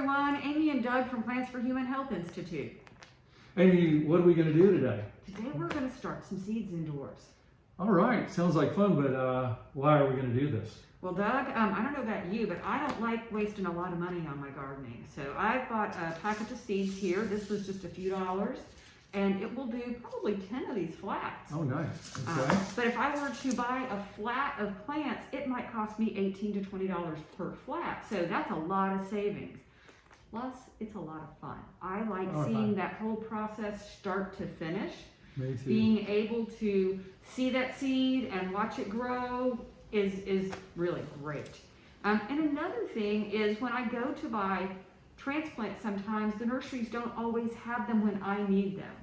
everyone. Amy and Doug from Plants for Human Health Institute. Amy, what are we going to do today? Today we're going to start some seeds indoors. All right, sounds like fun, but why are we going to do this? Well, Doug, I don't know about you, but I don't like wasting a lot of money on my gardening. So I bought a package of seeds here. This was just a few dollars, and it will do probably 10 of these flats. Oh, nice. Okay. But if I were to buy a flat of plants, it might cost me $18 to $20 per flat. So that's a lot of savings. Plus, it's a lot of fun. I like seeing that whole process start to finish. Me too. Being able to see that seed and watch it grow is really great. And another thing is when I go to buy transplants, sometimes the nurseries don't always have them when I need them.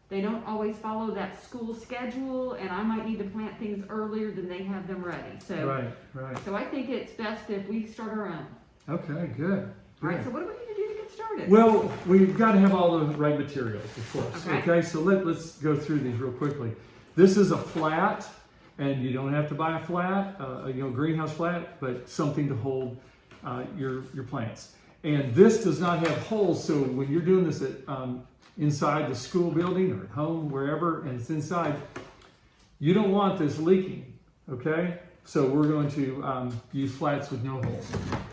They don't always follow that school schedule, and I might need to plant things earlier than they have them ready. So, right. So I think it's best if we start our own. Okay, good. All right, so what do we need to do to get started? Well, we've got to have all the right materials, of course. Okay, so let's go through these real quickly. This is a flat, and you don't have to buy a flat, greenhouse flat, but something to hold your plants. And this does not have holes, so when you're doing this at inside the school building or at home, wherever, and it's inside, you don't want this leaking. Okay, so we're going to use flats with no holes.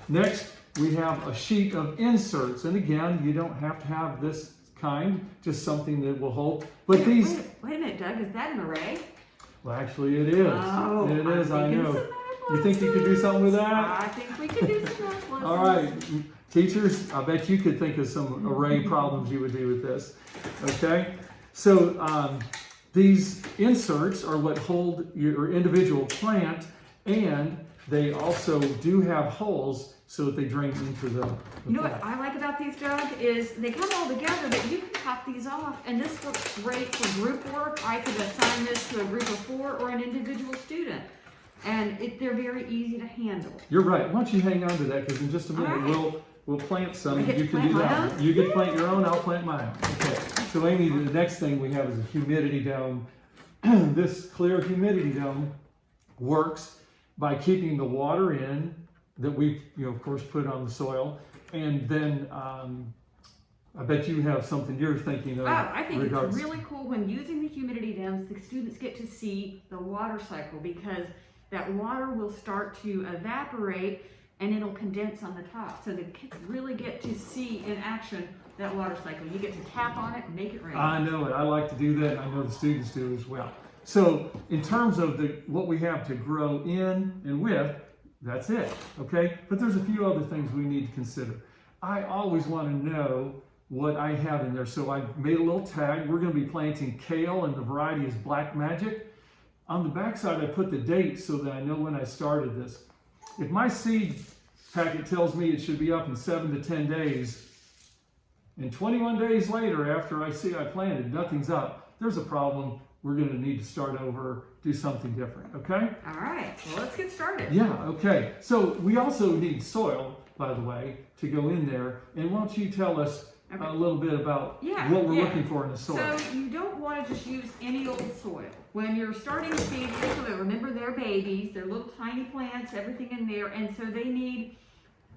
Next, we have a sheet of inserts, and again, you don't have to have this kind, just something that will hold. But wait a minute, Doug, is that an array? Well, actually, it is. Oh, it is. I know. You think you could do something with that? I think we could do some math lessons. All right, teachers, I bet you could think of some array problems you would do with this. Okay, so these inserts are what hold your individual plant, and they also do have holes so that they drain into the You know what I like about these, Doug, is they come all together, but you can pop these off, and this works great for group work. I could assign this to a group of 4 or an individual student, and they're very easy to handle. You're right. Why don't you hang on to that, because in just a minute we'll plant some. You can do that. You get to plant your own, I'll plant mine. Okay. So Amy, the next thing we have is a humidity dome. This clear humidity dome works by keeping the water in that we've, of course, put on the soil. And then I bet you have something you're thinking of. I think it's really cool when using the humidity domes, the students get to see the water cycle, because that water will start to evaporate and it'll condense on the top. So the kids really get to see in action that water cycle. You get to tap on it and make it rain. I know it. I like to do that. I know the students do as well. So in terms of what we have to grow in and with, that's it, okay? But there's a few other things we need to consider. I always want to know what I have in there, so I made a little tag. We're going to be planting kale, and the variety is Black Magic. On the backside, I put the date so that I know when I started this. If my seed packet tells me it should be up in 7 to 10 days, and 21 days later, after I see I planted, nothing's up, there's a problem. We're going to need to start over, do something different, okay? All right, well, let's get started. Yeah, okay. So we also need soil, by the way, to go in there. And why don't you tell us a little bit about what we're looking for in the soil? So you don't want to just use any old soil. When you're starting a seed, remember they're babies, they're little tiny plants, everything in there, and so they need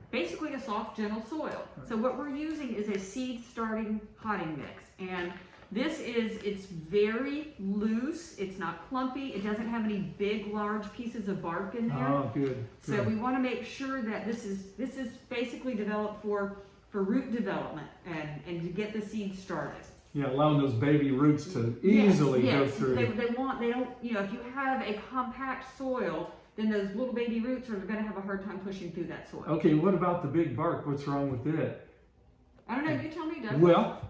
basically a soft, gentle soil. So what we're using is a seed starting potting mix. And it's very loose, it's not clumpy, it doesn't have any big, large pieces of bark in there. Oh, good. So we want to make sure that this is basically developed for root development and to get the seed started. Yeah, allowing those baby roots to easily go through. They don't, if you have a compact soil, then those little baby roots are going to have a hard time pushing through that soil. Okay, what about the big bark? What's wrong with it? I don't know, you tell me, Doug. Well,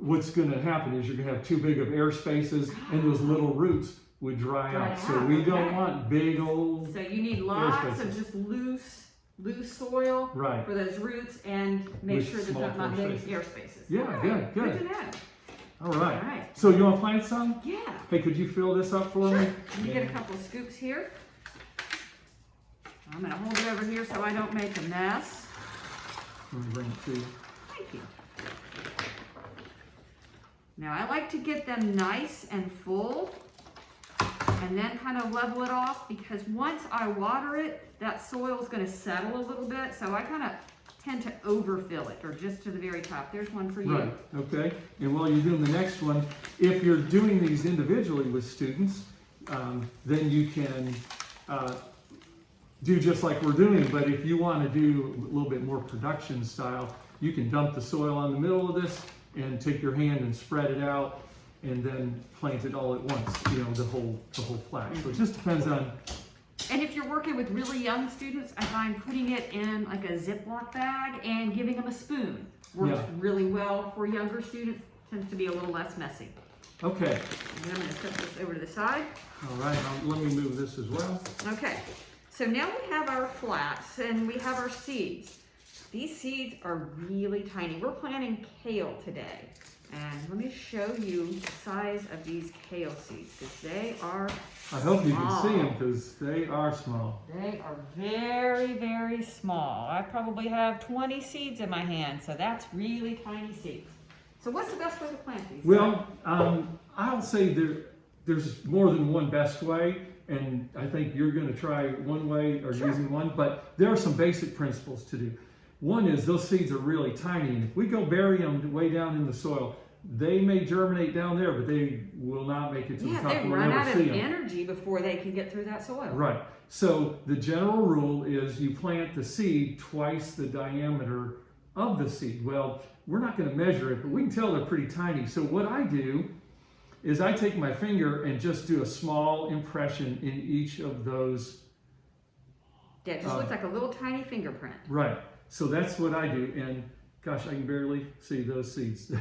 what's going to happen is you're going to have too big of air spaces, and those little roots would dry out. So we don't want big old. So you need lots of just loose soil for those roots, and make sure there's not big air spaces. Yeah, good. Good to know. All right. So you want to plant some? Yeah. Hey, could you fill this up for me? Let me get a couple of scoops here. I'm going to hold it over here so I don't make a mess. Let me bring it to you. Thank you. Now I like to get them nice and full and then kind of level it off, because once I water it, that soil is going to settle a little bit. So I kind of tend to overfill it, or just to the very top. There's one for you. Right, okay. And while you're doing the next one, if you're doing these individually with students, then you can do just like we're doing. But if you want to do a little bit more production style, you can dump the soil on the middle of this and take your hand and spread it out and then plant it all at once, the whole flat. So it just depends on. And if you're working with really young students, I find putting it in like a Ziploc bag and giving them a spoon works really well for younger students. Tends to be a little less messy. Okay. And then I'm going to set this over to the side. All right, let me move this as well. Okay, so now we have our flats and we have our seeds. These seeds are really tiny. We're planting kale today. And let me show you the size of these kale seeds, because they are I hope you small. can see them, because they are small. They are very, very small. I probably have 20 seeds in my hand, so that's really tiny seeds. So what's the best way to plant these? Well, I'll say there's more than one best way, and I think you're going to try one way or using one, but there are some basic principles to do. One is those seeds are really tiny, and if we go bury them way down in the soil, they may germinate down there, but they will not make it to the top. They We'll run never out see of them. energy before they can get through that soil. Right. So the general rule is you plant the seed twice the diameter of the seed. Well, we're not going to measure it, but we can tell they're pretty tiny. So what I do is I take my finger and just do a small impression in each of those. Yeah, it just looks like a little tiny fingerprint. Right. So that's what I do. And gosh, I can barely see those seeds.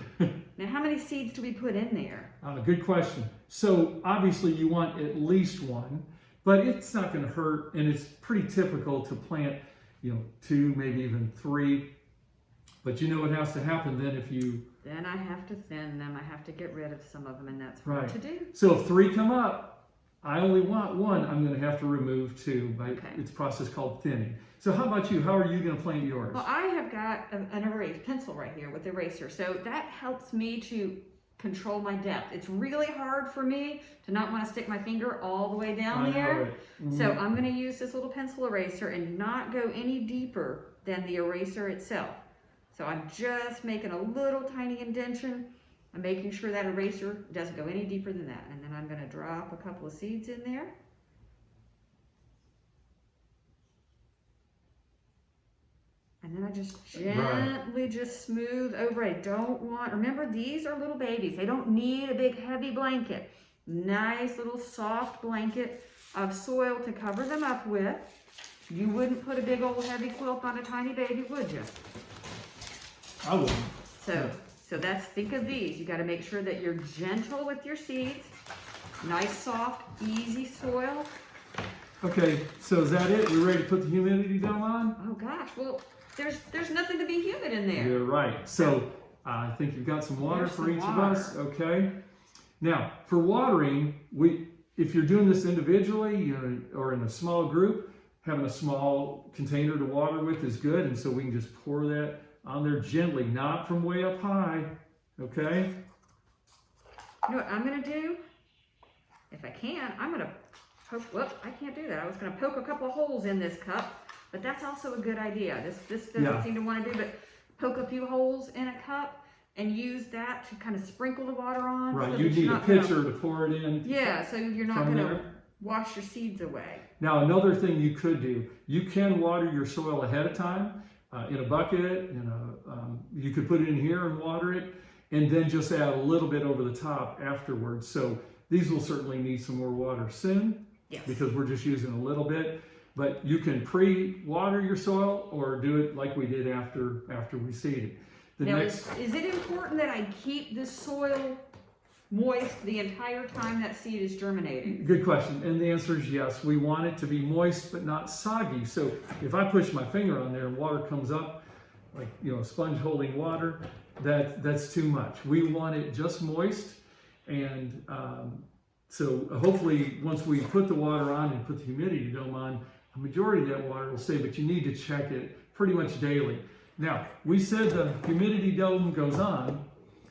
Now, how many seeds do we put in there? Good question. So obviously you want at least one, but it's not going to hurt. And it's pretty typical to plant, 2, maybe even 3. But you know what has to happen then if you... Then I have to thin them. I have to get rid of some of them, and that's hard to do. So if 3 come up, I only want 1. I'm going to have to remove 2. It's a process called thinning. So how about you? How are you going to plant yours? Well, I have got an pencil right here with the eraser. So that helps me to control my depth. It's really hard for me to not want to stick my finger all the way down there. So I'm going to use this little pencil eraser and not go any deeper than the eraser itself. So I'm just making a little tiny indentation. I'm making sure that eraser doesn't go any deeper than that. And then I'm going to drop a couple of seeds in there. And then I just gently just smooth over. I don't want, remember these are little babies. They don't need a big heavy blanket. Nice little soft blanket of soil to cover them up with. You wouldn't put a big old heavy quilt on a tiny baby, would you? I wouldn't. So that's, think of these. You got to make sure that you're gentle with your seeds. Nice, soft, easy soil. Okay, so is that it? We're ready to put the humidity dome on? Oh gosh, well, there's nothing to be humid in there. You're right. So I think you've got some water for each of us. Okay. Now, for watering, if you're doing this individually or in a small group, having a small container to water with is good. And so we can just pour that on there gently, not from way up high. Okay. You know what I'm going to do? If I can, I'm going to poke, whoops, I can't do that. I was going to poke a couple of holes in this cup, but that's also a good idea. This doesn't seem to want to do, but poke a few holes in a cup and use that to kind of sprinkle the water on. Right, so you need a pitcher to pour it in. Yeah, so you're not going to wash your seeds away. Now, another thing you could do, you can water your soil ahead of time in a bucket, you could put it in here and water it, and then just add a little bit over the top afterwards. So these will certainly need some more water soon. Yes. Because we're just using a little bit, but you can pre-water your soil or do it like we did after we seed it. Is it important that I keep the soil moist the entire time that seed is germinating? Good question, and the answer is yes. We want it to be moist but not soggy. So if I push my finger on there and water comes up, like a sponge holding water, that's too much. We want it just moist, and so hopefully once we put the water on and put the humidity dome on, a majority of that water will stay, but you need to check it pretty much daily. Now, we said the humidity dome goes on.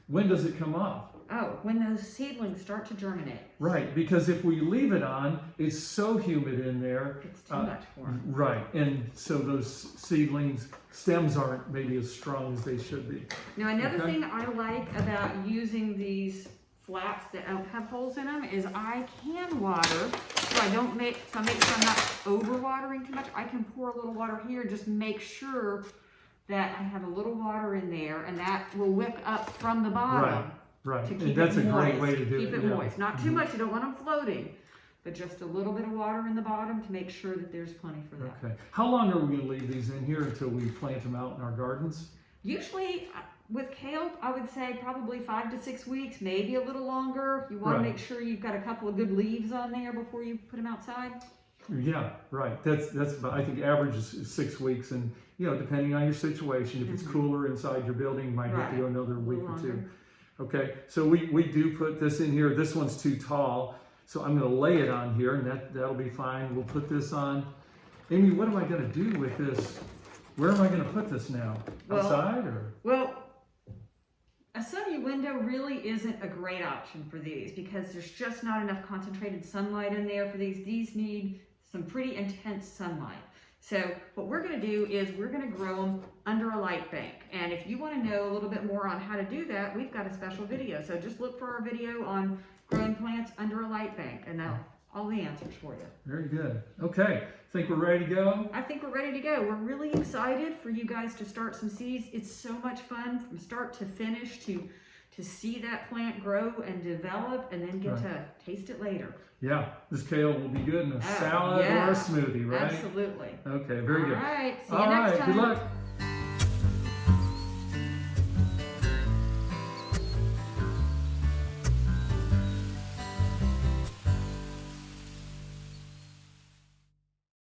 When does it come off? Oh, when those seedlings start to germinate. Right, because if we leave it on, it's so humid in there. It's too much for them. Right, and so those seedlings, stems aren't maybe as strong as they should be. Now, another Okay. thing I like about using these flats that don't have holes in them is I can water, so I make sure I'm not over watering too much. I can pour a little water here, just make sure that I have a little water in there, and that will wick up from the bottom. Right, To and keep that's it a great moist. way to do Keep it. it yeah. moist, not too much, you don't want them floating, but just a little bit of water in the bottom to make sure that there's plenty for that. Okay. How long are we going to leave these in here until we plant them out in our gardens? Usually with kale, I would say probably 5 to 6 weeks, maybe a little longer. If you want Right. to make sure you've got a couple of good leaves on there before you put them outside. Yeah, right. That's about, I think average is 6 weeks, and depending on your situation, if it's cooler inside your building, you might have to go another week or two. Okay, so we do put this in here. This one's too tall, so I'm going to lay it on here, and that'll be fine. We'll put this on. Amy, what am I going to do with this? Where am I going to put this now? Outside or? Well, a sunny window really isn't a great option for these because there's just not enough concentrated sunlight in there for these. These need some pretty intense sunlight. So what we're going to do is we're going to grow them under a light bank. And if you want to know a little bit more on how to do that, we've got a special video. So just look for our video on growing plants under a light bank, and that'll all the answers for you. Very good. Okay, think we're ready to go? I think we're ready to go. We're really excited for you guys to start some seeds. It's so much fun from start to finish to see that plant grow and develop and then get to taste it later. Yeah, this kale will be good in a salad or a smoothie, right? Absolutely. Okay, very good. All right, see you All next right, time. good luck.